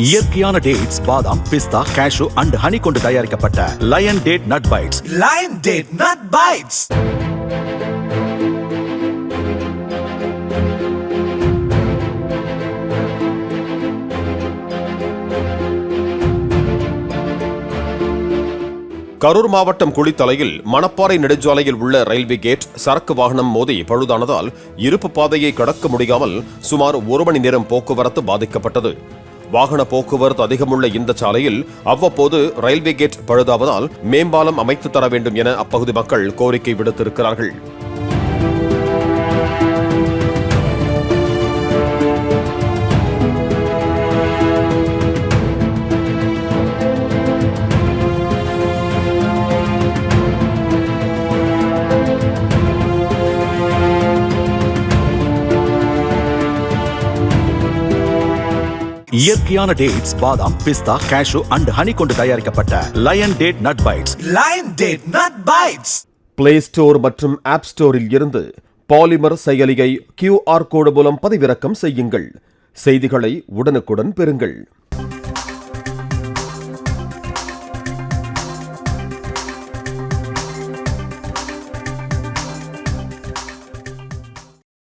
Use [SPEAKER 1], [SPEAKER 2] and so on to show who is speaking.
[SPEAKER 1] இயற்கையான டேட்ஸ், பாதாம், பிஸ்தா, cash and honey கொண்டு தயாரிக்கப்பட்ட lion date nut bites.
[SPEAKER 2] Lion date nut bites.
[SPEAKER 3] Karur மாவட்டம் குளித்தலையில் மணப்பாறை நெடுஞ்சாலையில் உள்ள ரயில்வே கேட் சரக்கு வாகனம் மோதி பழுதானதால் இருப்பு பாதையை கடக்க முடியாமல் சுமார் 1 மணி நேரம் போக்குவரத்து பாதிக்கப்பட்டது. வாகன போக்குவரத்து அதிகமுள்ள இந்த சாலையில் அவ்வப்போது ரயில்வே கேட் பழுதாவதால் மேம்பாலம் அமைத்து தர வேண்டும் என அப்பகுதி மக்கள் கோரிக்கை விடுத்திருக்கிறார்கள்.
[SPEAKER 1] இயற்கையான டேட்ஸ், பாதாம், பிஸ்தா, கேஷு அண்ட் ஹனி கொண்டு தயாரிக்கப்பட்ட lion date nut bites.
[SPEAKER 2] Lion date nut bites.
[SPEAKER 3] Play store மற்றும் ஆப் ஸ்டோரில் இருந்து பாலிமர் செயலியை QR கோடு மூலம் பதிவிறக்கம் செய்யுங்கள். செய்திகளை உடனுக்குடன் பெறுங்கள்.